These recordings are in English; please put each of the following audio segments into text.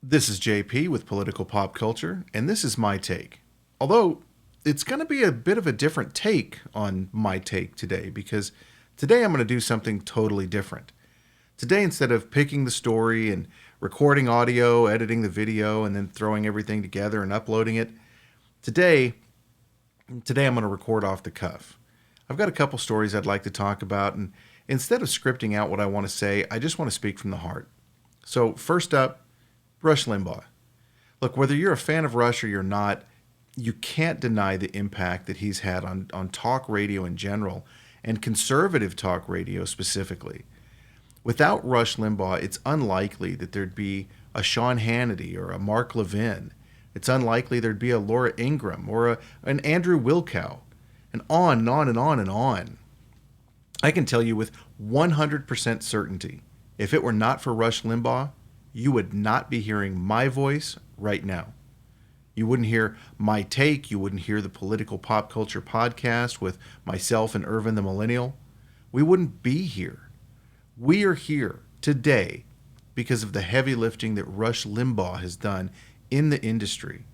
This is JP with Political Pop Culture, and this is my take. Although, it's going to be a bit of a different take on my take today, because today I'm going to do something totally different. Today, instead of picking the story and recording audio, editing the video, and then throwing everything together and uploading it, today I'm going to record off the cuff. I've got a couple stories I'd like to talk about, and instead of scripting out what I want to say, I just want to speak from the heart. So, first up, Rush Limbaugh. Look, whether you're a fan of Rush or you're not, you can't deny the impact that he's had on talk radio in general and conservative talk radio specifically. Without Rush Limbaugh, it's unlikely that there'd be a Sean Hannity or a Mark Levin. It's unlikely there'd be a Laura Ingraham or an Andrew Wilkow, and on and on and on and on. I can tell you with 100% certainty, if it were not for Rush Limbaugh, you would not be hearing my voice right now. You wouldn't hear my take. You wouldn't hear the Political Pop Culture podcast with myself and Irvin the Millennial. We wouldn't be here. We are here today because of the heavy lifting that Rush Limbaugh has done in the industry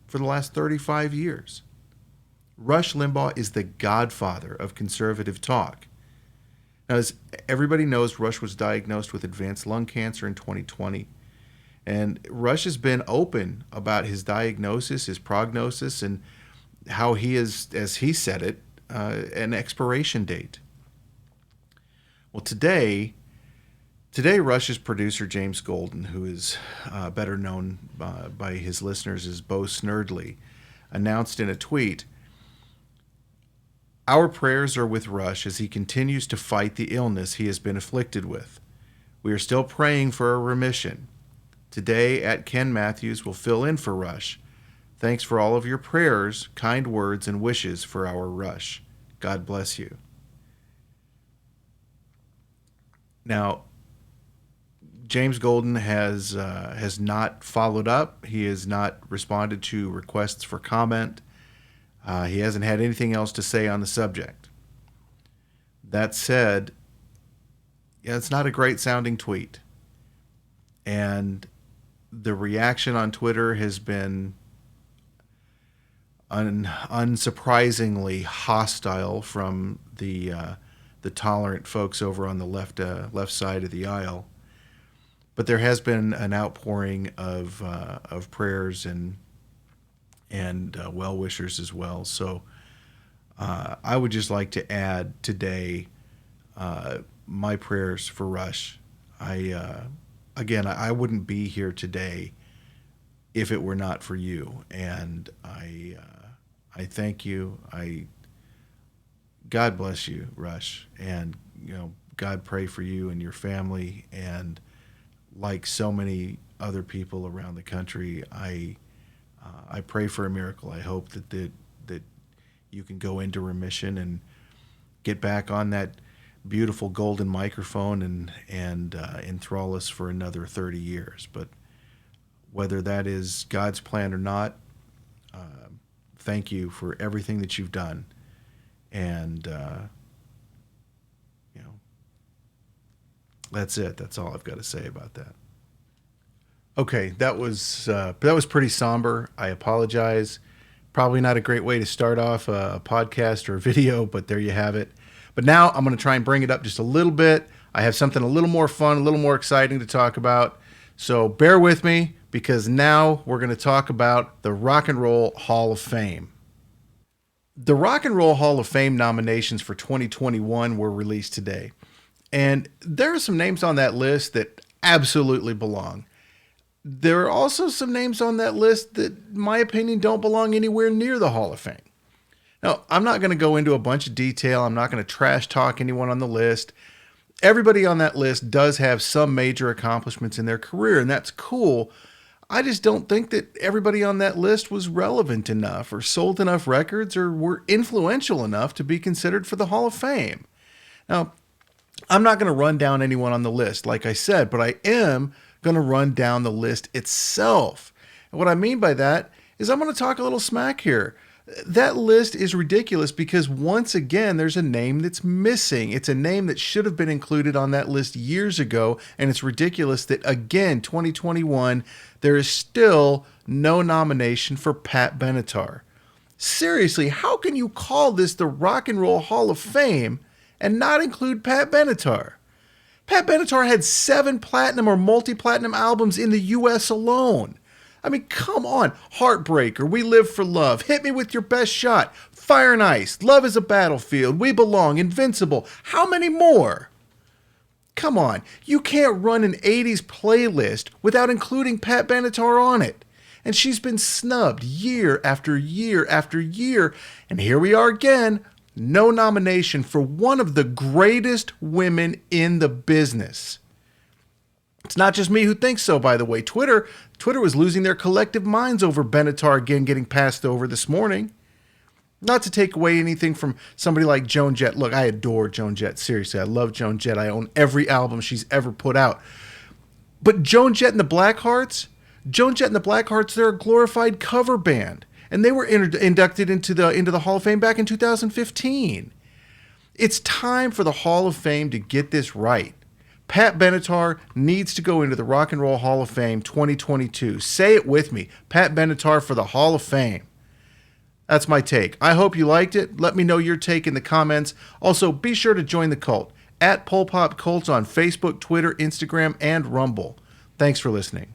for the last 35 years. Rush Limbaugh is the godfather of conservative talk. Now, as everybody knows, Rush was diagnosed with advanced lung cancer in 2020. And Rush has been open about his diagnosis, his prognosis, and how he is, as he said it, an expiration date. Well, today Rush's producer, James Golden, who is better known by his listeners as Bo Snerdley, announced in a tweet, "Our prayers are with Rush as he continues to fight the illness he has been afflicted with. We are still praying for a remission. Today, at Ken Matthews will fill in for Rush. Thanks for all of your prayers, kind words, and wishes for our Rush. God bless you." Now, James Golden has not followed up. He has not responded to requests for comment. He hasn't had anything else to say on the subject. That said, it's not a great sounding tweet. And the reaction on Twitter has been unsurprisingly hostile from the tolerant folks over on the left side of the aisle. But there has been an outpouring of prayers and well wishers as well. So I would just like to add today my prayers for Rush. I wouldn't be here today if it were not for you, and I thank you. God bless you, Rush, and God pray for you and your family, and like so many other people around the country, I pray for a miracle. I hope that you can go into remission and get back on that beautiful golden microphone and enthrall us for another 30 years. But whether that is God's plan or not, thank you for everything that you've done. And that's it. That's all I've got to say about that. Okay, that was pretty somber. I apologize. Probably not a great way to start off a podcast or a video, but there you have it. But now I'm going to try and bring it up just a little bit. I have something a little more fun, a little more exciting to talk about. So bear with me, because now we're going to talk about the Rock and Roll Hall of Fame. The Rock and Roll Hall of Fame nominations for 2021 were released today. And there are some names on that list that absolutely belong. There are also some names on that list that, in my opinion, don't belong anywhere near the Hall of Fame. Now, I'm not going to go into a bunch of detail. I'm not going to trash talk anyone on the list. Everybody on that list does have some major accomplishments in their career, and that's cool. I just don't think that everybody on that list was relevant enough or sold enough records or were influential enough to be considered for the Hall of Fame. Now, I'm not going to run down anyone on the list, like I said, but I am going to run down the list itself. And what I mean by that is I'm going to talk a little smack here. That list is ridiculous because once again, there's a name that's missing. It's a name that should have been included on that list years ago, and it's ridiculous that again, 2021, there is still no nomination for Pat Benatar. Seriously, how can you call this the Rock and Roll Hall of Fame and not include Pat Benatar? Pat Benatar had 7 platinum or multi-platinum albums in the US alone. I mean, come on. Heartbreaker, We Live for Love, Hit Me With Your Best Shot, Fire and Ice, Love is a Battlefield, We Belong, Invincible. How many more? Come on. You can't run an 80s playlist without including Pat Benatar on it. And she's been snubbed year after year after year. And here we are again. No nomination for one of the greatest women in the business. It's not just me who thinks so, by the way. Twitter was losing their collective minds over Benatar again getting passed over this morning. Not to take away anything from somebody like Joan Jett. Look, I adore Joan Jett. Seriously, I love Joan Jett. I own every album she's ever put out. But Joan Jett and the Blackhearts, they're a glorified cover band. And they were inducted into the Hall of Fame back in 2015. It's time for the Hall of Fame to get this right. Pat Benatar needs to go into the Rock and Roll Hall of Fame 2022. Say it with me. Pat Benatar for the Hall of Fame. That's my take. I hope you liked it. Let me know your take in the comments. Also, be sure to join the cult at Pol Pop Cults on Facebook, Twitter, Instagram, and Rumble. Thanks for listening.